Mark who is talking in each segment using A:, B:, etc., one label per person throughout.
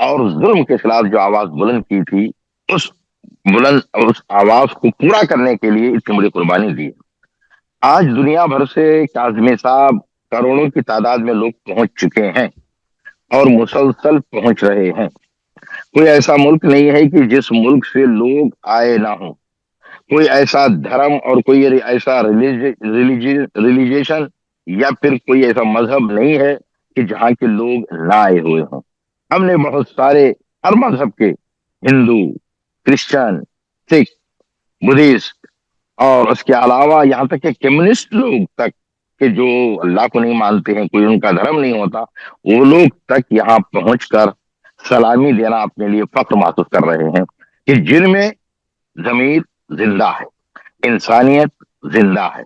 A: اور ظلم کے خلاف جو آواز بلند کی تھی، اس اس آواز کو پورا کرنے کے لیے اتنی بڑی قربانی دی ہے۔ آج دنیا بھر سے کاظمی صاحب کروڑوں کی تعداد میں لوگ پہنچ چکے ہیں اور مسلسل پہنچ رہے ہیں۔ کوئی ایسا ملک نہیں ہے کہ جس ملک سے لوگ آئے نہ ہوں، کوئی ایسا دھرم اور کوئی ایسا ریلیجیشن یا پھر کوئی ایسا مذہب نہیں ہے کہ جہاں کے لوگ نہ آئے ہوئے ہوں۔ ہم نے بہت سارے ہر مذہب کے، ہندو، کرسچن، سکھ، بدھسٹ، اور اس کے علاوہ یہاں تک کہ کمیونسٹ لوگ تک کہ جو اللہ کو نہیں مانتے ہیں، کوئی ان کا دھرم نہیں ہوتا، وہ لوگ تک یہاں پہنچ کر سلامی دینا اپنے لیے فخر محسوس کر رہے ہیں کہ جن میں ضمیر زندہ ہے، انسانیت زندہ ہے۔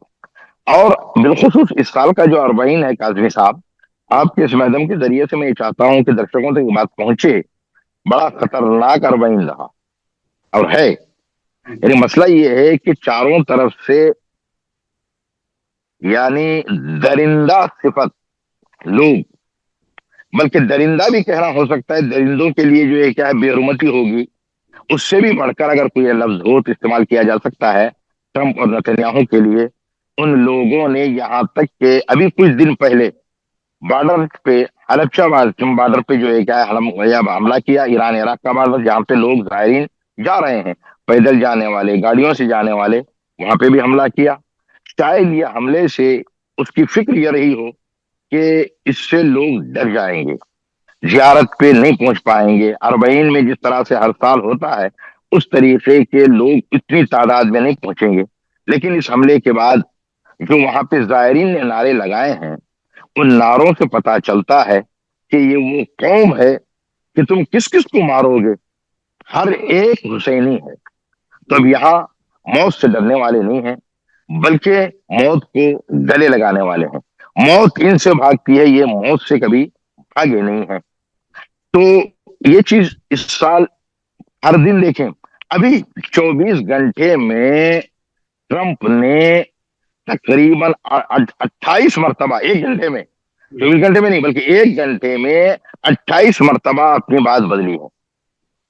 A: اور بالخصوص اس سال کا جو اربعین ہے کاظمی صاحب، آپ کے اس میدم کے ذریعے سے میں یہ چاہتا ہوں کہ درشکوں تک یہ بات پہنچے۔ بڑا خطرناک اربعین رہا اور ہے۔ یعنی مسئلہ یہ ہے کہ چاروں طرف سے یعنی درندہ صفت لوگ، بلکہ درندہ بھی کہنا ہو سکتا ہے، درندوں کے لیے جو ہے کیا ہے، بے حرمتی ہوگی، اس سے بھی بڑھ کر اگر کوئی لفظ ہو تو استعمال کیا جا سکتا ہے ٹرمپ اور نتنیاہو کے لیے۔ ان لوگوں نے یہاں تک کہ ابھی کچھ دن پہلے بارڈر پہ، حلبچہ بارڈر پہ جو ہے کیا ہے حملہ کیا، ایران عراق کا بارڈر، جہاں پہ لوگ زائرین جا رہے ہیں، پیدل جانے والے، گاڑیوں سے جانے والے، وہاں پہ بھی حملہ کیا۔ شاید یہ حملے سے اس کی فکر یہ رہی ہو کہ اس سے لوگ ڈر جائیں گے، زیارت پہ نہیں پہنچ پائیں گے۔ اربعین میں جس طرح سے ہر سال ہوتا ہے اس طریقے کے لوگ اتنی تعداد میں نہیں پہنچیں گے۔ لیکن اس حملے کے بعد جو وہاں پہ زائرین نے نعرے لگائے ہیں، ان نعروں سے پتا چلتا ہے کہ یہ وہ قوم ہے کہ تم کس کس کو مارو گے، ہر ایک حسینی ہے۔ تو اب یہاں موت سے ڈرنے والے نہیں ہیں، بلکہ موت کو گلے لگانے والے ہیں۔ موت ان سے بھاگتی ہے، یہ موت سے کبھی بھاگے نہیں ہیں۔ تو یہ چیز اس سال ہر دن دیکھیں، ابھی 24 گھنٹے میں ٹرمپ نے تقریباً 28 مرتبہ، 1 گھنٹے میں، 24 گھنٹے میں نہیں بلکہ 1 گھنٹے میں 28 مرتبہ اپنی بات بدلی ہے۔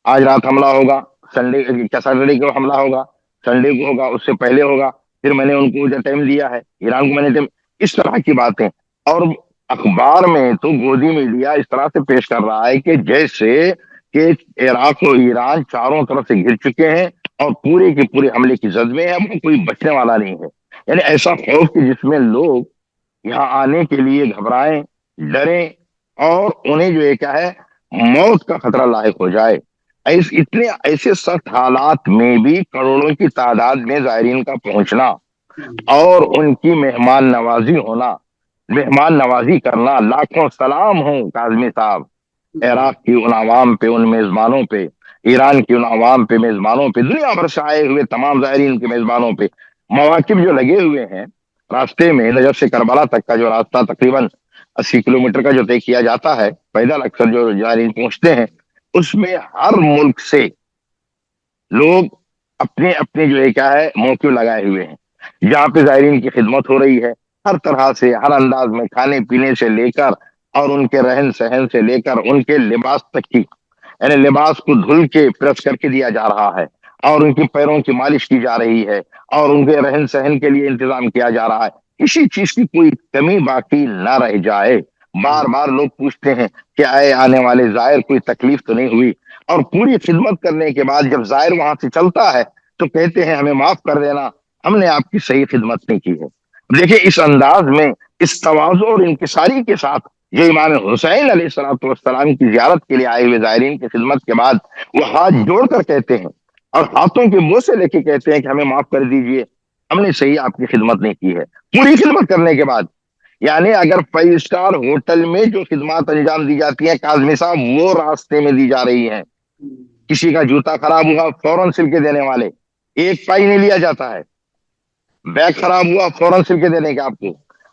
A: آج رات حملہ ہوگا، سنڈے کیا سیٹرڈے کو حملہ ہوگا، سنڈے کو ہوگا، اس سے پہلے ہوگا، پھر میں نے ان کو جو ٹائم دیا ہے، ایران کو میں نے ٹائم، اس طرح کی باتیں۔ اور اخبار میں تو گودی میڈیا اس طرح سے پیش کر رہا ہے کہ جیسے کہ عراق و ایران چاروں طرف سے گھر چکے ہیں اور پورے کے پورے حملے کی زد میں ہے، وہ کوئی بچنے والا نہیں ہے۔ یعنی ایسا خوف کہ جس میں لوگ یہاں آنے کے لیے گھبرائیں، ڈریں، اور انہیں جو ہے کیا ہے، موت کا خطرہ لاحق ہو جائے۔ اتنے ایسے سخت حالات میں بھی کروڑوں کی تعداد میں زائرین کا پہنچنا اور ان کی مہمان نوازی ہونا، مہمان نوازی کرنا، لاکھوں سلام ہوں کاظمی صاحب عراق کی ان عوام پہ، ان میزبانوں پہ، ایران کی ان عوام پہ، میزبانوں پہ، دنیا بھر سے آئے ہوئے تمام زائرین کے میزبانوں پہ۔ مواقف جو لگے ہوئے ہیں راستے میں، نجف سے کربلا تک کا جو راستہ تقریباً 80 کلومیٹر کا جو طے کیا جاتا ہے، پیدل اکثر جو زائرین پہنچتے ہیں، اس میں ہر ملک سے لوگ اپنے اپنے جو ہے کیا ہے موقع لگائے ہوئے ہیں، جہاں پہ زائرین کی خدمت ہو رہی ہے ہر طرح سے، ہر انداز میں، کھانے پینے سے لے کر اور ان کے رہن سہن سے لے کر ان کے لباس تک کی، یعنی لباس کو دھل کے پریس کر کے دیا جا رہا ہے، اور ان کی پیروں کی مالش کی جا رہی ہے، اور ان کے رہن سہن کے لیے انتظام کیا جا رہا ہے۔ کسی چیز کی کوئی کمی باقی نہ رہ جائے۔ بار بار لوگ پوچھتے ہیں کہ آئے آنے والے زائر کوئی تکلیف تو نہیں ہوئی، اور پوری خدمت کرنے کے بعد جب زائر وہاں سے چلتا ہے تو کہتے ہیں ہمیں معاف کر دینا، ہم نے آپ کی صحیح خدمت نہیں کی ہے۔ دیکھیں اس انداز میں، اس تواضع اور انکساری کے ساتھ جو امام حسین علیہ السلام والسلام کی زیارت کے لیے آئے ہوئے زائرین کی خدمت کے بعد وہ ہاتھ جوڑ کر کہتے ہیں اور ہاتھوں کے منہ سے لے کے کہتے ہیں کہ ہمیں معاف کر دیجئے، ہم نے صحیح آپ کی خدمت نہیں کی ہے۔ پوری خدمت کرنے کے بعد، یعنی اگر 5 اسٹار ہوٹل میں جو خدمات انجام دی جاتی ہیں کاظمی صاحب، وہ راستے میں دی جا رہی ہیں۔ کسی کا جوتا خراب ہوا فوراً سل کے دینے والے، ایک پائی نہیں لیا جاتا ہے۔ بیگ خراب ہوا فوراً سل کے دینے کا،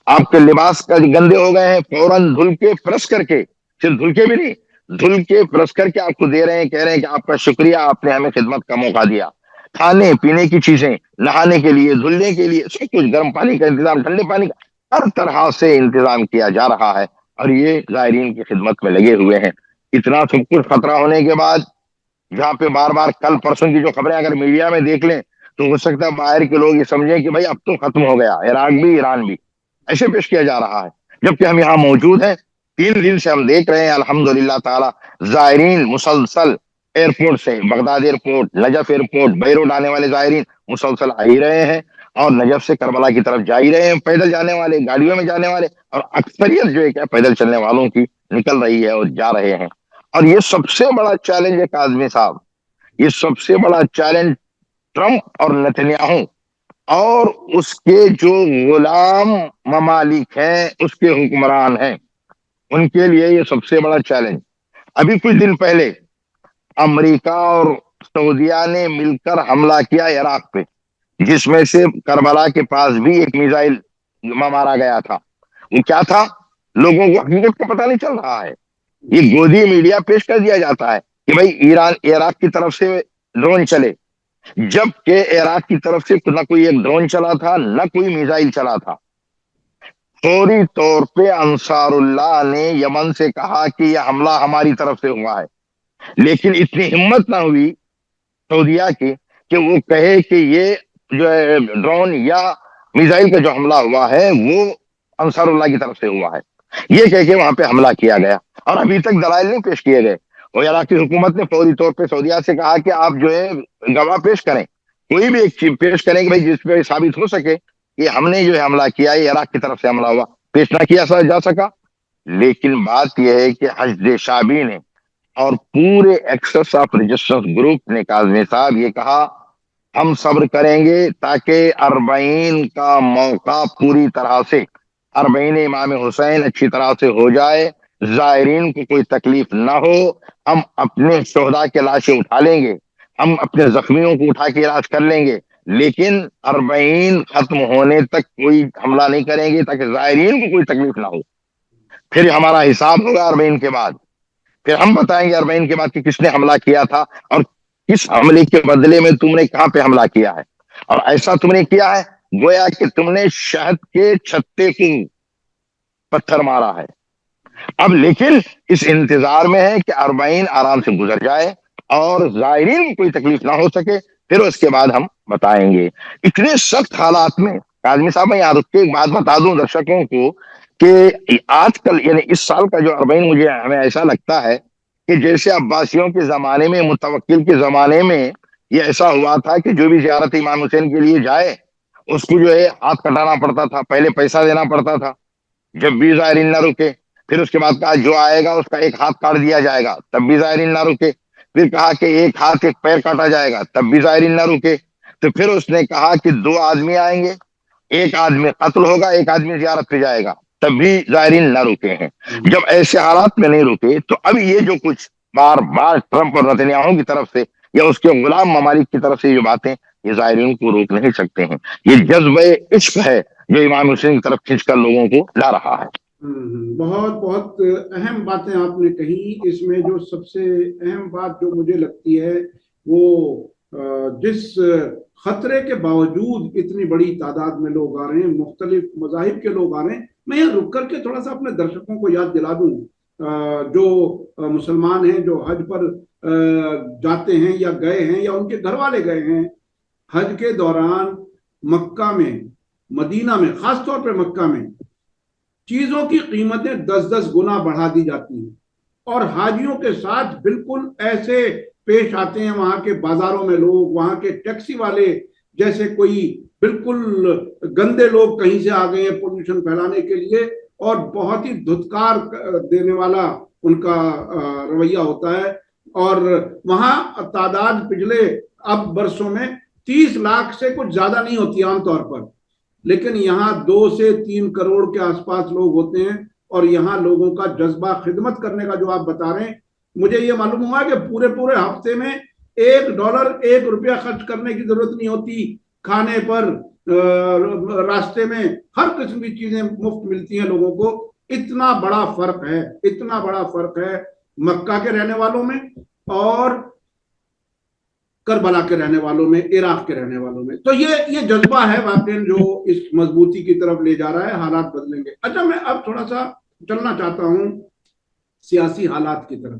A: آپ کے لباس کا گندے ہو گئے ہیں فوراً دھل کے پرس کر کے، صرف دھل کے بھی نہیں، دھل کے پرس کر کے آپ کو دے رہے ہیں، کہہ رہے ہیں کہ آپ کا شکریہ، آپ نے ہمیں خدمت کا موقع دیا۔ کھانے پینے کی چیزیں، نہانے کے لیے، دھلنے کے لیے، سب کچھ، گرم پانی کا انتظام، ٹھنڈے پانی کا، ہر طرح سے انتظام کیا جا رہا ہے، اور یہ زائرین کی خدمت میں لگے ہوئے ہیں۔ اتنا سب کچھ خطرہ ہونے کے بعد، جہاں پہ بار بار کل پرسوں کی جو خبریں اگر میڈیا میں دیکھ لیں تو ہو سکتا ہے باہر کے لوگ یہ سمجھیں کہ بھائی اب تو ختم ہو گیا، عراق بھی ایران بھی، ایسے پیش کیا جا رہا ہے، جبکہ ہم یہاں موجود ہیں۔ 3 دن سے ہم دیکھ رہے ہیں الحمدللہ تعالی، زائرین مسلسل ایئرپورٹ سے، Baghdad airport, Najaf airport, Birot آنے والے زائرین مسلسل آ ہی رہے ہیں، اور نجف سے کربلا کی طرف جا ہی رہے ہیں، پیدل جانے والے، گاڑیوں میں جانے والے، اور اکثریت جو ہے کیا پیدل چلنے والوں کی نکل رہی ہے اور جا رہے ہیں۔ اور یہ سب سے بڑا چیلنج ہے کاظمی صاحب، یہ سب سے بڑا چیلنج ٹرمپ اور نتنیاہو اور اس کے جو غلام ممالک ہیں، اس کے حکمران ہیں، ان کے لیے یہ سب سے بڑا چیلنج۔ ابھی کچھ دن پہلے امریکہ اور سعودیہ نے مل کر حملہ کیا عراق پہ، جس میں سے کربلا کے پاس بھی ایک میزائل مارا گیا تھا۔ وہ کیا تھا؟ لوگوں کو حقیقت کا پتہ نہیں چل رہا ہے، یہ گودی میڈیا پیش کر دیا جاتا ہے کہ بھائی ایران عراق کی طرف سے ڈرون چلے، جبکہ عراق کی طرف سے نہ کوئی ایک ڈرون چلا تھا، نہ کوئی میزائل چلا تھا۔ فوری طور پہ انصار اللہ نے یمن سے کہا کہ یہ حملہ ہماری طرف سے ہوا ہے، لیکن اتنی ہمت نہ ہوئی سعودیہ کی کہ وہ کہے کہ یہ جو ہے ڈرون یا میزائل کا جو حملہ ہوا ہے وہ انصار اللہ کی طرف سے ہوا ہے، یہ کہہ کے وہاں پہ حملہ کیا گیا، اور ابھی تک دلائل نہیں پیش کیے گئے۔ اور عراقی حکومت نے فوری طور پہ سعودیہ سے کہا کہ آپ جو ہے گواہ پیش کریں، کوئی بھی ایک چیز پیش کریں کہ بھائی جس پہ ثابت ہو سکے کہ ہم نے جو ہے حملہ کیا، یہ عراق کی طرف سے حملہ ہوا، پیش نہ کیا جا سکا۔ لیکن بات یہ ہے کہ حشد شعبی نے اور پورے ایکسس آف رجسٹرنس گروپ نے کاظمی صاحب یہ کہا ہم صبر کریں گے تاکہ اربعین کا موقع پوری طرح سے، اربعین امام حسین اچھی طرح سے ہو جائے، زائرین کو کوئی تکلیف نہ ہو، ہم اپنے شہداء کے لاشیں اٹھا لیں گے، ہم اپنے زخمیوں کو اٹھا کے علاج کر لیں گے، لیکن اربعین ختم ہونے تک کوئی حملہ نہیں کریں گے تاکہ زائرین کو کوئی تکلیف نہ ہو۔ پھر ہمارا حساب ہوگا اربعین کے بعد، پھر ہم بتائیں گے اربعین کے بعد کہ کس نے حملہ کیا تھا، اور کس حملے کے بدلے میں تم نے کہاں پہ حملہ کیا ہے، اور ایسا تم نے کیا ہے گویا کہ تم نے شہد کے چھتے کو پتھر مارا ہے۔ اب لیکن اس انتظار میں ہے کہ اربعین آرام سے گزر جائے اور زائرین کو کوئی تکلیف نہ ہو سکے، پھر اس کے بعد ہم بتائیں گے۔ اتنے سخت حالات میں کاظمی صاحب میں یہاں رک کے ایک بات بتا دوں درشکوں کو کہ آج کل یعنی اس سال کا جو اربعین مجھے ہمیں ایسا لگتا ہے کہ جیسے عباسیوں کے زمانے میں، متوکل کے زمانے میں یہ ایسا ہوا تھا کہ جو بھی زیارت امام حسین کے لیے جائے اس کو جو ہے ہاتھ کٹانا پڑتا تھا، پہلے پیسہ دینا پڑتا تھا جب بھی زائرین نہ رکے، پھر اس کے بعد کہا جو آئے گا اس کا ایک ہاتھ کاٹ دیا جائے گا تب بھی زائرین نہ رکے، پھر کہا کہ ایک ہاتھ ایک پیر کاٹا جائے گا تب بھی زائرین نہ رکے، تو پھر اس نے کہا کہ 2 آدمی آئیں گے، ایک آدمی قتل ہوگا، ایک آدمی زیارت پہ جائے گا، تب بھی زائرین نہ رکے ہیں۔ جب ایسے حالات میں نہیں رکے تو اب یہ جو کچھ بار بار ٹرمپ اور نتنیاہو کی طرف سے یا اس کے غلام ممالک کی طرف سے جو باتیں، یہ زائرین کو روک نہیں سکتے ہیں۔ یہ جذبہ عشق ہے جو امام حسین کی طرف کھینچ کر لوگوں کو لا رہا ہے۔
B: بہت بہت اہم باتیں آپ نے کہی۔ اس میں جو سب سے اہم بات جو مجھے لگتی ہے وہ جس خطرے کے باوجود اتنی بڑی تعداد میں لوگ آ رہے ہیں، مختلف مذاہب کے لوگ آ رہے ہیں۔ میں یہاں رک کر کے تھوڑا سا اپنے درشکوں کو یاد دلا دوں، جو مسلمان ہیں جو حج پر جاتے ہیں یا گئے ہیں یا ان کے گھر والے گئے ہیں، حج کے دوران مکہ میں، مدینہ میں، خاص طور پہ مکہ میں چیزوں کی قیمتیں 10-10 گنا بڑھا دی جاتی ہیں، اور حاجیوں کے ساتھ بالکل ایسے پیش آتے ہیں وہاں کے بازاروں میں لوگ، وہاں کے ٹیکسی والے جیسے کوئی بالکل گندے لوگ کہیں سے آ گئے ہیں پولوشن پھیلانے کے لیے، اور بہت ہی دھتکار دینے والا ان کا رویہ ہوتا ہے۔ اور وہاں تعداد پچھلے اب برسوں میں 30 لاکھ سے کچھ زیادہ نہیں ہوتی عام طور پر، لیکن یہاں 2 سے 3 کروڑ کے آس پاس لوگ ہوتے ہیں، اور یہاں لوگوں کا جذبہ خدمت کرنے کا جو آپ بتا رہے ہیں، مجھے یہ معلوم ہوا کہ پورے ہفتے میں $1 1 خرچ کرنے کی ضرورت نہیں ہوتی، کھانے پر، راستے میں ہر قسم کی چیزیں مفت ملتی ہیں لوگوں کو۔ اتنا بڑا فرق ہے، اتنا بڑا فرق ہے مکہ کے رہنے والوں میں اور کربلا کے رہنے والوں میں، عراق کے رہنے والوں میں۔ تو یہ جذبہ ہے واقعی جو اس مضبوطی کی طرف لے جا رہا ہے۔ حالات بدلیں گے۔ اچھا، میں اب تھوڑا سا چلنا چاہتا ہوں سیاسی حالات کی طرف۔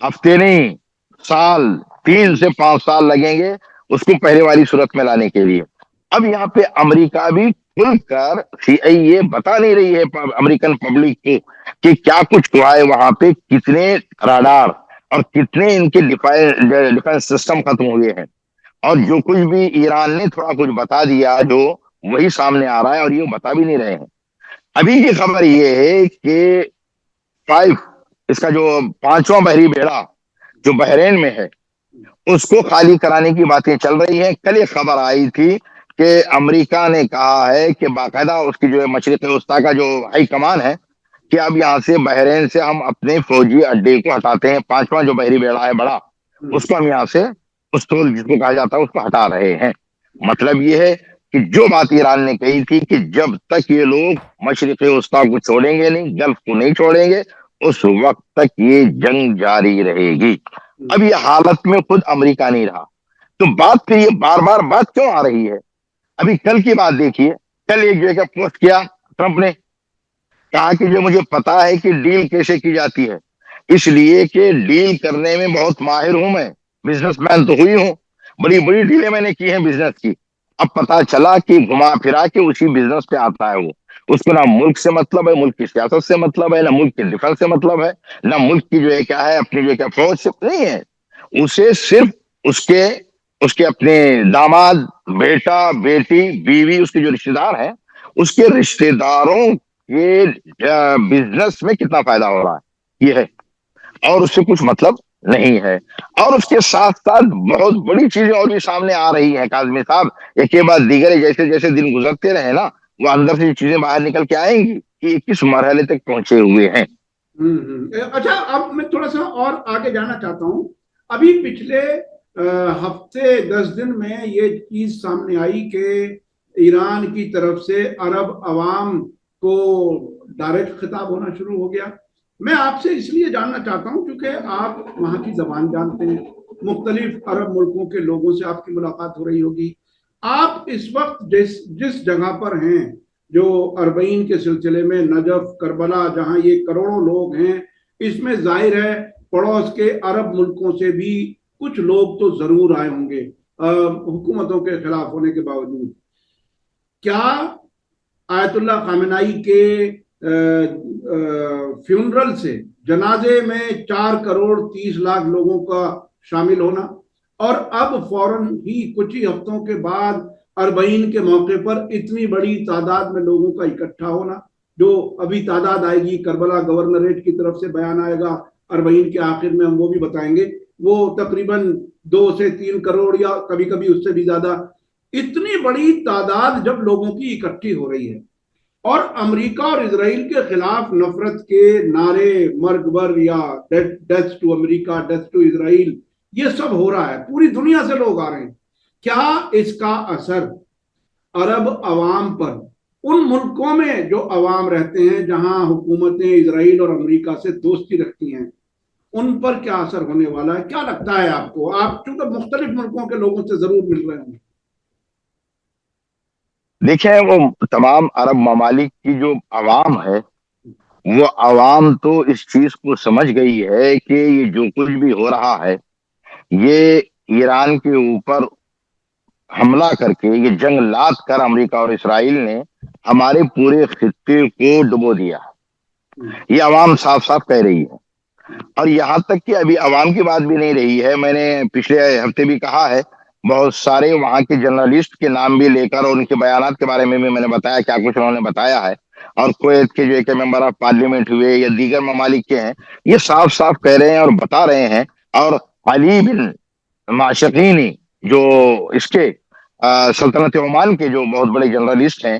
A: ہفتے نہیں، سال، 3 سے 5 سال لگیں گے اس کو پہلے والی صورت میں لانے کے لیے۔ اب یہاں پہ امریکہ بھی کھل کر سی آئی اے بتا نہیں رہی ہے امریکن پبلک کو کہ کیا کچھ ہوا ہے وہاں پہ، کتنے راڈار اور کتنے ان کے ڈیفنس سسٹم ختم ہوئے ہیں، اور جو کچھ بھی ایران نے تھوڑا کچھ بتا دیا جو وہی سامنے آ رہا ہے، اور یہ بتا بھی نہیں رہے ہیں۔ ابھی کی خبر یہ ہے کہ 5، اس کا جو 5واں بحری بیڑا جو بحرین میں ہے، اس کو خالی کرانے کی باتیں چل رہی ہیں۔ کل ایک خبر آئی تھی کہ امریکہ نے کہا ہے کہ باقاعدہ اس کی جو ہے مشرق وسطی کا جو ہائی کمان ہے کہ اب یہاں سے بحرین سے ہم اپنے فوجی اڈے کو ہٹاتے ہیں، 5واں جو بحری بیڑا ہے بڑا، اس کو ہم یہاں سے، اس کو جس کو کہا جاتا ہے، اس کو ہٹا رہے ہیں۔ مطلب یہ ہے کہ جو بات ایران نے کہی تھی کہ جب تک یہ لوگ مشرق وسطی کو چھوڑیں گے نہیں، گلف کو نہیں چھوڑیں گے، اس وقت تک یہ جنگ جاری رہے گی۔ اب یہ حالت میں خود امریکہ نہیں رہا، تو بات پھر یہ بار بار بات کیوں آ رہی ہے؟ ابھی کل کی بات دیکھیے، کل ایک جگہ پوسٹ کیا ٹرمپ نے، کہا کہ جو مجھے پتا ہے کہ ڈیل کیسے کی جاتی ہے، اس لیے کہ ڈیل کرنے میں بہت ماہر ہوں، میں بزنس مین تو ہوئی ہوں، بڑی بڑی ڈیلیں میں نے کی ہیں بزنس کی۔ اب پتا چلا کہ گھما پھرا کے اسی بزنس پہ آتا ہے وہ، اس کو نہ ملک سے مطلب ہے، ملک کی سیاست سے مطلب ہے، نہ ملک کے ڈیفنس سے مطلب ہے، نہ ملک کی جو ہے کیا ہے اپنی جو ہے کیا فوج سے نہیں ہے۔ اسے صرف اس کے اس کے اپنے داماد، بیٹا، بیٹی، بیوی، اس کے جو رشتے دار ہیں، اس کے رشتے داروں کے بزنس میں کتنا فائدہ ہو رہا ہے، یہ ہے، اور اس سے کچھ مطلب نہیں ہے۔ اور اس کے ساتھ ساتھ بہت بڑی چیزیں اور بھی سامنے آ رہی ہیں کاظمی صاحب، ایک کے بعد دیگر، جیسے جیسے دن گزرتے رہے نا، وہ اندر سے چیزیں باہر نکل کے آئیں گی کہ یہ کس مرحلے تک پہنچے ہوئے ہیں۔
B: اچھا، اب میں تھوڑا سا اور آگے جانا چاہتا ہوں۔ ابھی پچھلے ہفتے 10 دن میں یہ چیز سامنے آئی کہ ایران کی طرف سے عرب عوام کو ڈائریکٹ خطاب ہونا شروع ہو گیا۔ میں آپ سے اس لیے جاننا چاہتا ہوں کیونکہ آپ وہاں کی زبان جانتے ہیں، مختلف عرب ملکوں کے لوگوں سے آپ کی ملاقات ہو رہی ہوگی۔ آپ اس وقت جس جگہ پر ہیں، جو اربعین کے سلسلے میں نجف، کربلا، جہاں یہ کروڑوں لوگ ہیں، اس میں ظاہر ہے پڑوس کے عرب ملکوں سے بھی کچھ لوگ تو ضرور آئے ہوں گے حکومتوں کے خلاف ہونے کے باوجود۔ کیا آیت اللہ خامنائی کے فیونرل سے، جنازے میں 4 کروڑ 30 لاکھ لوگوں کا شامل ہونا، اور اب فوراً ہی کچھ ہی ہفتوں کے بعد اربعین کے موقع پر اتنی بڑی تعداد میں لوگوں کا اکٹھا ہونا، جو ابھی تعداد آئے گی، کربلا گورنریٹ کی طرف سے بیان آئے گا اربعین کے آخر میں، ہم وہ بھی بتائیں گے، وہ تقریباً 2 سے 3 کروڑ یا کبھی کبھی اس سے بھی زیادہ، اتنی بڑی تعداد جب لوگوں کی اکٹھی ہو رہی ہے، اور امریکہ اور اسرائیل کے خلاف نفرت کے نعرے، مرگ بر یا death to America, death to Israel, یہ سب ہو رہا ہے، پوری دنیا سے لوگ آ رہے ہیں۔ کیا اس کا اثر عرب عوام پر، ان ملکوں میں جو عوام رہتے ہیں جہاں حکومتیں اسرائیل اور امریکہ سے دوستی رکھتی ہیں، ان پر کیا اثر ہونے والا ہے؟ کیا لگتا ہے آپ کو؟ آپ چونکہ مختلف ملکوں کے لوگوں سے ضرور مل رہے ہیں۔
A: دیکھیں، وہ تمام عرب ممالک کی جو عوام ہے، وہ عوام تو اس چیز کو سمجھ گئی ہے کہ یہ جو کچھ بھی ہو رہا ہے، یہ ایران کے اوپر حملہ کر کے، یہ جنگ لاد کر امریکہ اور اسرائیل نے ہمارے پورے خطے کو ڈبو دیا ہے، یہ عوام صاف صاف کہہ رہی ہے۔ اور یہاں تک کہ ابھی عوام کی بات بھی نہیں رہی ہے، میں نے پچھلے ہفتے بھی کہا ہے، بہت سارے وہاں کے جرنلسٹ کے نام بھی لے کر اور ان کے بیانات کے بارے میں بھی میں نے بتایا کیا کچھ انہوں نے بتایا ہے، اور کویت کے جو ایک ممبر آف پارلیمنٹ ہوئے یا دیگر ممالک کے ہیں، یہ صاف صاف کہہ رہے ہیں اور بتا رہے ہیں۔ اور علی بن معشقینی، جو اس کے سلطنت عمان کے جو بہت بڑے جرنلسٹ ہیں،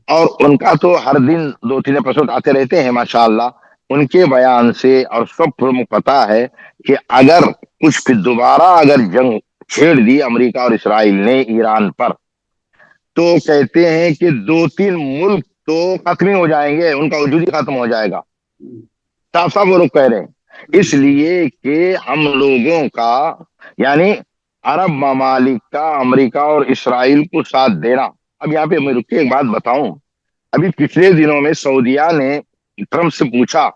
A: اور ان کا تو ہر دن 2 3 ایپیسوڈ آتے رہتے ہیں ماشاءاللہ، ان کے بیان سے اور سب کو پتا ہے کہ اگر کچھ پھر دوبارہ اگر جنگ چھیڑ دی امریکہ اور اسرائیل نے ایران پر، تو کہتے ہیں کہ 2 3 ملک تو ختم ہی ہو جائیں گے، ان کا وجود ہی ختم ہو جائے گا، صاف صاف وہ لوگ کہہ رہے ہیں۔ اس لیے کہ ہم لوگوں کا، یعنی عرب ممالک کا امریکہ اور اسرائیل کو ساتھ دینا۔ اب یہاں پہ میں رک کے ایک بات بتاؤں، ابھی پچھلے دنوں میں سعودیہ نے ٹرمپ سے پوچھا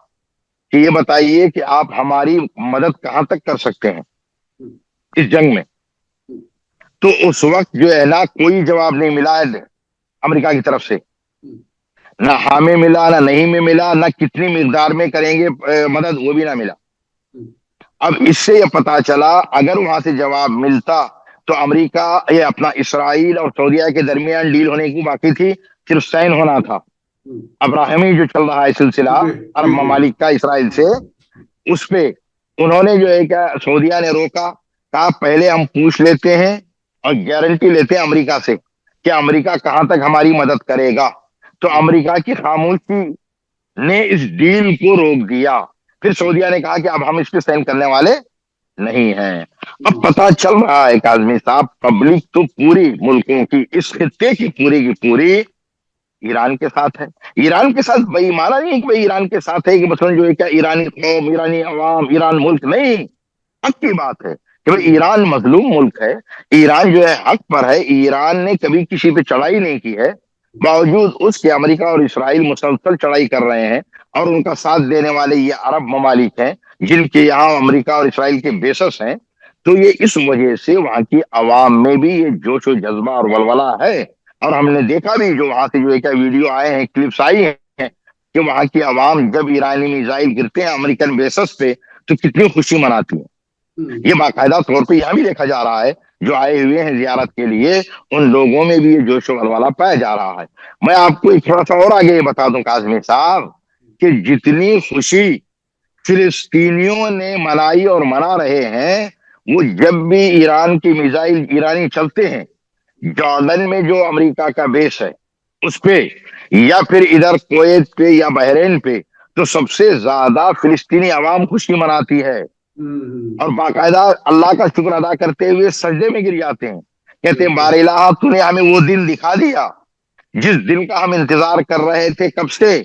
A: کہ یہ بتائیے کہ آپ ہماری مدد کہاں تک کر سکتے ہیں اس جنگ میں. تو اس وقت جو ہے نا کوئی جواب نہیں ملا ہے امریکہ کی طرف سے، نہ ہاں میں ملا، نہ نہیں میں ملا، نہ کتنی مقدار میں کریں گے مدد، وہ بھی نہ ملا. اب اس سے یہ پتا چلا اگر وہاں سے جواب ملتا تو امریکہ یہ اپنا اسرائیل اور سعودیہ کے درمیان ڈیل ہونے کی باقی تھی، صرف سائن ہونا تھا. ابراہیمی جو چل رہا ہے سلسلہ
B: جی
A: عرب
B: جی جی
A: ممالک کا اسرائیل سے، اس پہ انہوں نے جو ہے کیا سعودیہ نے روکا، کہا پہلے ہم پوچھ لیتے ہیں اور گارنٹی لیتے ہیں امریکہ سے کہ امریکہ کہاں تک ہماری مدد کرے گا. تو امریکہ کی خاموشی نے اس ڈیل کو روک دیا. پھر سعودیہ نے کہا کہ اب ہم اس پہ سائن کرنے والے نہیں ہیں. اب پتا چل رہا ہے کاظمی صاحب، پبلک تو پوری ملکوں کی اس خطے کی پوری ایران کے ساتھ ہے. ایران کے ساتھ بھائی مانا نہیں کہ بھائی ایران کے ساتھ ہے کہ مثلا جو ہے کیا ایرانی قوم، ایرانی عوام، ایران ملک، نہیں. حق کی بات ہے کہ بھائی ایران مظلوم ملک ہے، ایران جو ہے حق پر ہے، ایران نے کبھی کسی پہ چڑھائی نہیں کی ہے، باوجود اس کے امریکہ اور اسرائیل مسلسل چڑھائی کر رہے ہیں، اور ان کا ساتھ دینے والے یہ عرب ممالک ہیں جن کے یہاں امریکہ اور اسرائیل کے بیسس ہیں. تو یہ اس وجہ سے وہاں کی عوام میں بھی یہ جوش و جذبہ اور ولولہ ہے. اور ہم نے دیکھا بھی جو وہاں سے جو ہے کیا ویڈیو آئے ہیں، کلپس آئی ہیں کہ وہاں کی عوام جب ایرانی میزائل گرتے ہیں امریکن بیسس پہ تو کتنی خوشی مناتی ہیں. یہ باقاعدہ طور پہ یہاں بھی دیکھا جا رہا ہے، جو آئے ہوئے ہیں زیارت کے لیے ان لوگوں میں بھی یہ جوش و ولولہ پایا جا رہا ہے. میں آپ کو ایک تھوڑا سا اور آگے بتا دوں کاظمی صاحب کہ جتنی خوشی فلسطینیوں نے منائی اور منا رہے ہیں، وہ جب بھی ایران کی میزائل ایرانی چلتے ہیں جارڈن میں جو امریکہ کا بیس ہے اس پہ، یا پھر ادھر کویت پہ یا بحرین پہ، تو سب سے زیادہ فلسطینی عوام خوشی مناتی ہے اور باقاعدہ اللہ کا شکر ادا کرتے ہوئے سجدے میں گر جاتے ہیں. کہتے ہیں بار الہ تو نے ہمیں وہ دن دکھا دیا جس دن کا ہم انتظار کر رہے تھے، کب سے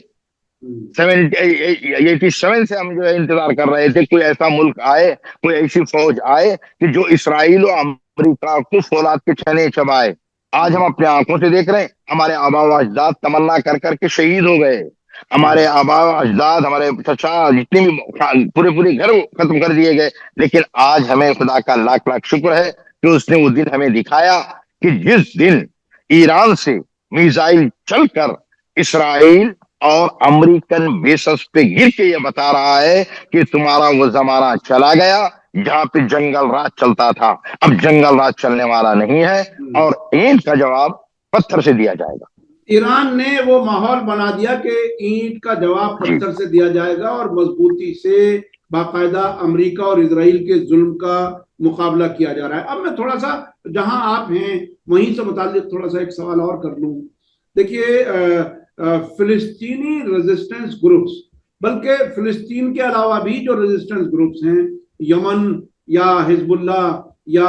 A: 87 سے ہم جو ہے انتظار کر رہے تھے کوئی ایسا ملک آئے، کوئی ایسی فوج آئے کہ جو اسرائیل و امریکہ کو فولاد کے چھنے چبائے. آج ہم اپنے آنکھوں سے دیکھ رہے ہیں، ہمارے آبا و اجداد تمنا کر کر کے شہید ہو گئے، ہمارے آبا و اجداد، ہمارے چچا جتنے بھی پورے گھر ختم کر دیے گئے. لیکن آج ہمیں خدا کا لاکھ لاکھ شکر ہے کہ اس نے وہ دن ہمیں دکھایا کہ جس دن ایران سے میزائل چل کر اسرائیل اور امریکن بیسس پہ گر کے یہ بتا رہا ہے کہ تمہارا وہ زمانہ چلا گیا جہاں پہ جنگل راج چلتا تھا، اب جنگل راج چلنے والا نہیں ہے، اور اینٹ کا جواب پتھر سے دیا جائے گا.
B: ایران نے وہ ماحول بنا دیا کہ اینٹ کا جواب پتھر سے دیا جائے گا اور مضبوطی سے باقاعدہ امریکہ اور اسرائیل کے ظلم کا مقابلہ کیا جا رہا ہے. اب میں تھوڑا سا جہاں آپ ہیں وہیں سے متعلق تھوڑا سا ایک سوال اور کر لوں. دیکھیے فلسطینی ریزسٹنس گروپس، بلکہ فلسطین کے علاوہ بھی جو ریزسٹنس گروپس ہیں، یمن یا حزب اللہ یا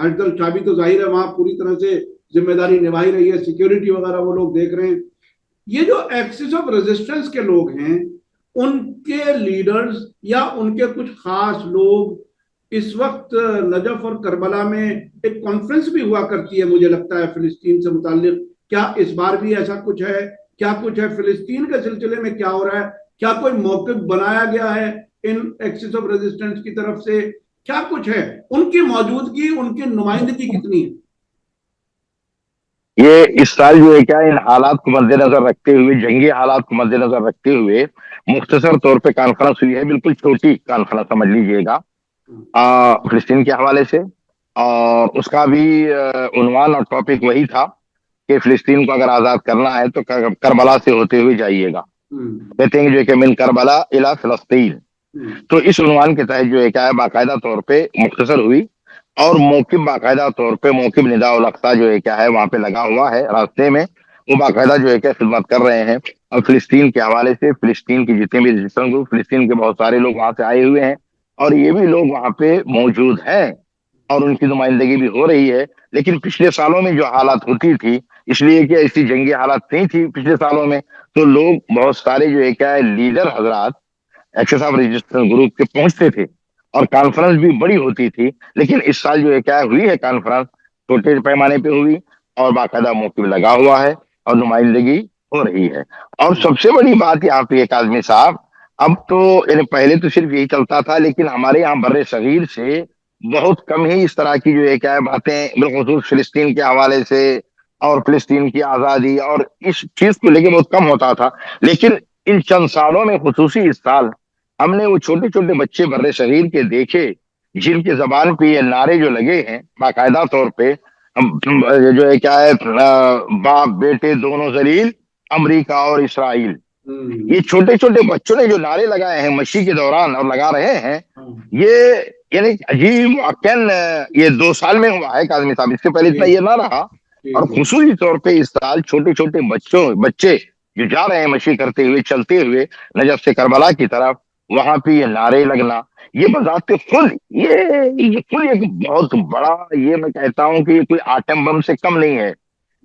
B: حشد الشعبی، تو ظاہر ہے وہاں پوری طرح سے ذمہ داری نبھائی رہی ہے، سیکیورٹی وغیرہ وہ لوگ دیکھ رہے ہیں. یہ جو ایکسس آف ریزسٹنس کے لوگ ہیں، ان کے لیڈرز یا ان کے کچھ خاص لوگ اس وقت نجف اور کربلا میں ایک کانفرنس بھی ہوا کرتی ہے مجھے لگتا ہے فلسطین سے متعلق. کیا اس بار بھی ایسا کچھ ہے؟ کیا کچھ ہے فلسطین کے سلسلے میں؟ کیا ہو رہا ہے؟ کیا کوئی موقف بنایا گیا ہے ان ایکسس آف ریزسٹنس کی طرف سے؟ کیا کچھ ہے؟ ان کی موجودگی، ان کی نمائندگی کتنی ہے؟
A: یہ اس سال جو ہے کیا ان حالات کو مد نظر رکھتے ہوئے، جنگی حالات کو مد نظر رکھتے ہوئے مختصر طور پہ کانفرنس ہوئی ہے، بالکل چھوٹی کانفرنس سمجھ لیجئے گا، فلسطین کے حوالے سے. اور اس کا بھی عنوان اور ٹاپک وہی تھا کہ فلسطین کو اگر آزاد کرنا ہے تو کربلا سے ہوتے ہوئے جائیے گا. کہتے ہیں جو کہ من کربلا الی فلسطین. تو اس عنوان کے تحت جو ہے کیا ہے باقاعدہ طور پہ مختصر ہوئی، اور موقف باقاعدہ طور پہ موقف نداء الاقصی جو ہے کیا ہے وہاں پہ لگا ہوا ہے راستے میں، وہ باقاعدہ جو ہے کیا خدمت کر رہے ہیں. اور فلسطین کے حوالے سے فلسطین کی جتنے بھی رجسٹر گروپ، فلسطین کے بہت سارے لوگ وہاں سے آئے ہوئے ہیں، اور یہ بھی لوگ وہاں پہ موجود ہیں اور ان کی نمائندگی بھی ہو رہی ہے. لیکن پچھلے سالوں میں جو حالات ہوتی تھی، اس لیے کہ ایسی جنگی حالات نہیں تھی پچھلے سالوں میں، تو لوگ بہت سارے جو ہے کیا ہے لیڈر حضرات ایکسس آف رجسٹر گروپ کے پہنچتے تھے اور کانفرنس بھی بڑی ہوتی تھی. لیکن اس سال جو ہے کیا ہوئی ہے کانفرنس چھوٹے پیمانے پہ ہوئی، اور باقاعدہ موقف لگا ہوا ہے اور نمائندگی ہو رہی ہے. اور سب سے بڑی بات یہاں پہ کاظمی صاحب اب تو یعنی پہلے تو صرف یہی چلتا تھا، لیکن ہمارے یہاں بر صغیر سے بہت کم ہی اس طرح کی جو ہے کیا ہے باتیں بالخصوص فلسطین کے حوالے سے اور فلسطین کی آزادی اور اس چیز کو لے کے بہت کم ہوتا تھا. لیکن ان چند سالوں میں، خصوصی اس سال، ہم نے وہ چھوٹے چھوٹے بچے بر صغیر کے دیکھے جن کی زبان پہ یہ نعرے جو لگے ہیں باقاعدہ طور پہ، جو ہے کیا ہے باپ بیٹے دونوں ذلیل، امریکہ اور اسرائیل. یہ چھوٹے چھوٹے بچوں نے جو نعرے لگائے ہیں مشی کے دوران اور لگا رہے ہیں، یہ یعنی عجیب واقعاً یہ 2 سال میں ہوا ہے کاظمی صاحب، اس سے پہلے اتنا یہ نہ رہا. اور خصوصی طور پہ اس سال چھوٹے چھوٹے بچے جو جا رہے ہیں مشی کرتے ہوئے چلتے ہوئے نجف سے کربلا کی طرف، وہاں پہ یہ نعرے لگنا، یہ بذات خود یہ خود ایک بہت بڑا، یہ میں کہتا ہوں کہ یہ کوئی آٹم بم سے کم نہیں ہے.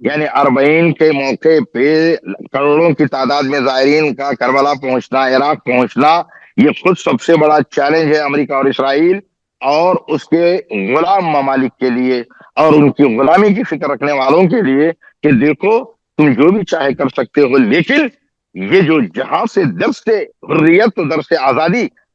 A: یعنی اربعین کے موقع پہ کروڑوں کی تعداد میں زائرین کا کربلا پہنچنا، عراق پہنچنا، یہ خود سب سے بڑا چیلنج ہے امریکہ اور اسرائیل اور اس کے غلام ممالک کے لیے اور ان کی غلامی کی فکر رکھنے والوں کے لیے، کہ دیکھو تم جو بھی چاہے کر سکتے ہو، لیکن یہ جو جہاں سے درس حریت، درس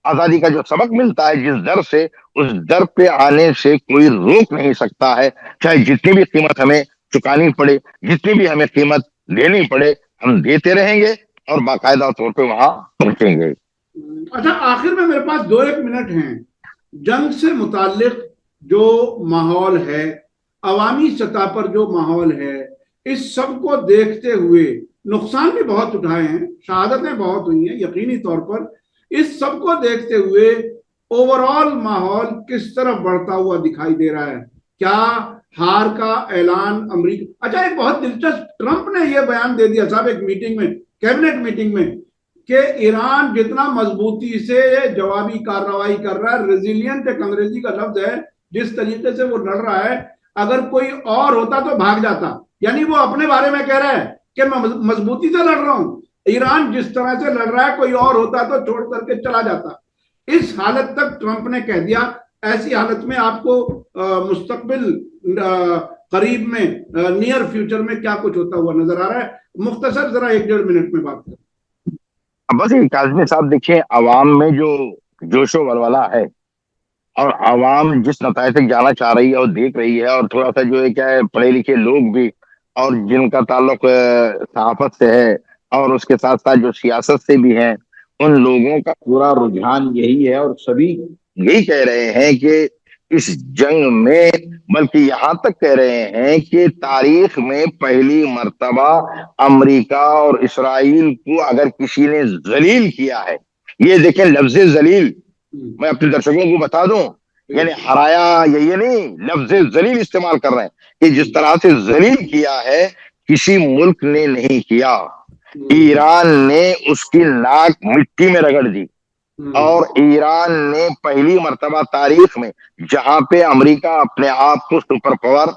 A: آزادی کا جو سبق ملتا ہے جس در سے، اس در پہ آنے سے کوئی روک نہیں سکتا ہے. چاہے جتنی بھی قیمت ہمیں چکانی پڑے، جتنی بھی ہمیں قیمت لینی پڑے، ہم دیتے رہیں گے اور باقاعدہ طور پہ وہاں پہنچیں گے.
B: اچھا، آخر میں میرے پاس 2-1 منٹ ہیں. جنگ سے متعلق جو ماحول ہے، عوامی سطح پر جو ماحول ہے، اس سب کو دیکھتے ہوئے نقصان بھی بہت اٹھائے ہیں، شہادتیں بہت ہوئی ہیں یقینی طور پر. اس سب کو دیکھتے ہوئے اوور آل ماحول کس طرف بڑھتا ہوا دکھائی دے رہا ہے؟ کیا ہار کا اعلان امریکہ؟ اچھا، ایک بہت دلچسپ، ٹرمپ نے یہ بیان دے دیا صاحب ایک میٹنگ میں، کیبنٹ میٹنگ میں، کہ ایران جتنا مضبوطی سے جوابی کارروائی کر رہا ہے، ریزیلینٹ ایک انگریزی کا لفظ ہے، جس طریقے سے وہ لڑ رہا ہے، اگر کوئی اور ہوتا تو بھاگ جاتا. یعنی وہ اپنے بارے میں کہہ رہا ہے کہ میں مضبوطی سے لڑ رہا ہوں، ایران جس طرح سے لڑ رہا ہے کوئی اور ہوتا تو چھوڑ کر کے چلا جاتا. اس حالت تک ٹرمپ نے کہہ دیا. ایسی حالت میں آپ کو مستقبل قریب میں، نیئر فیوچر میں کیا کچھ ہوتا ہوا نظر آ رہا ہے؟ مختصر ذرا 1-1.5 منٹ میں بات کریں.
A: بس یہ کاظمی صاحب دیکھیں، عوام میں جو جوش و ولولہ ہے اور عوام جس نتائج تک جانا چاہ رہی ہے اور دیکھ رہی ہے، اور تھوڑا سا جو ہے کیا ہے پڑھے لکھے لوگ بھی اور جن کا تعلق صحافت سے ہے اور اس کے ساتھ ساتھ جو سیاست سے بھی ہیں، ان لوگوں کا پورا رجحان یہی ہے اور سبھی یہی کہہ رہے ہیں کہ اس جنگ میں، بلکہ یہاں تک کہہ رہے ہیں کہ تاریخ میں پہلی مرتبہ امریکہ اور اسرائیل کو اگر کسی نے ذلیل کیا ہے، یہ دیکھیں لفظ ذلیل میں اپنے درشکوں کو بتا دوں، یعنی ہرایا یہ نہیں، لفظ ذلیل استعمال کر رہے ہیں کہ جس طرح سے ذلیل کیا ہے کسی ملک نے نہیں کیا. ایران نے اس کی ناک مٹی میں رگڑ دی اور ایران نے پہلی مرتبہ تاریخ میں، جہاں پہ امریکہ اپنے آپ کو سپر پاور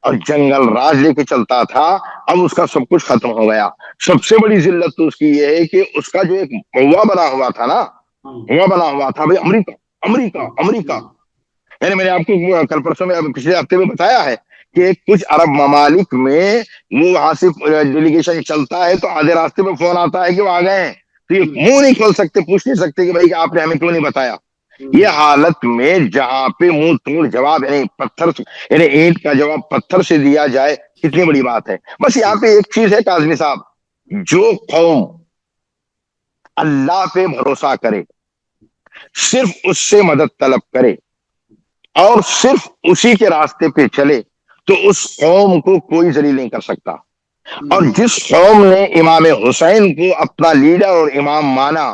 A: اور جنگل راج لے کے چلتا تھا، اب اس کا سب کچھ ختم ہو گیا. سب سے بڑی ذلت تو اس کی یہ ہے کہ اس کا جو ایک قوا بنا ہوا تھا نا، بھائی امریکہ امریکہ امریکہ. یعنی میں نے آپ کو کل پرسوں میں پچھلے ہفتے میں بتایا ہے کہ کچھ عرب ممالک میں وہ وہاں سے ڈیلیگیشن چلتا ہے تو آدھے راستے میں فون آتا ہے کہ وہ آ گئے ہیں، تو یہ منہ نہیں کھول سکتے، پوچھ نہیں سکتے کہ بھائی آپ نے ہمیں کیوں نہیں بتایا. یہ حالت میں جہاں پہ منہ توڑ جواب، یعنی پتھر، یعنی اینٹ کا جواب پتھر سے دیا جائے، کتنی بڑی بات ہے. بس یہاں پہ ایک چیز ہے کاظمی صاحب، جو قوم اللہ پہ بھروسہ کرے، صرف اس سے مدد طلب کرے اور صرف اسی کے راستے پہ چلے، تو اس قوم کو کوئی ذلیل نہیں کر سکتا. اور جس قوم نے امام حسین کو اپنا لیڈر اور امام مانا،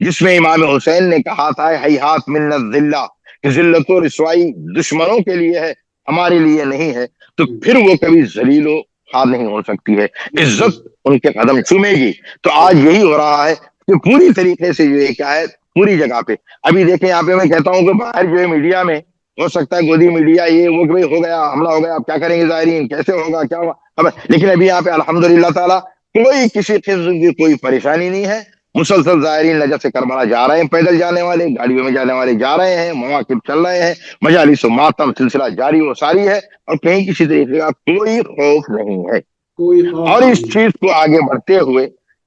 A: جس میں امام حسین نے کہا تھا ہیہات من الذلہ، کہ ذلت و رسوائی دشمنوں کے لیے ہے، ہمارے لیے نہیں ہے، تو پھر وہ کبھی ذلیل و خوار نہیں ہو سکتی ہے، عزت ان کے قدم چومے گی. تو آج یہی ہو رہا ہے کہ پوری طریقے سے یہ کیا ہے، پوری جگہ پہ ابھی دیکھیں، یہاں پہ میں کہتا ہوں کہ باہر جو ہے میڈیا میں ہو سکتا ہے گودی میڈیا یہ وہ کہ ہو گیا، حملہ ہو گیا، اب کیا کریں گے زائرین، کیسے ہوگا، کیا ہوگا، اب لیکن ابھی یہاں پہ الحمدللہ تعالیٰ کوئی کسی قسم کی کوئی پریشانی نہیں ہے. مسلسل زائرین نجف سے کربلا جا رہے ہیں، پیدل جانے والے، گاڑیوں میں جانے والے جا رہے ہیں، مواقف چل رہے ہیں، مجالس و ماتم سلسلہ جاری و ساری ہے، اور کہیں کسی طریقے کا کوئی خوف نہیں ہے. اور اس چیز کو آگے بڑھتے ہوئے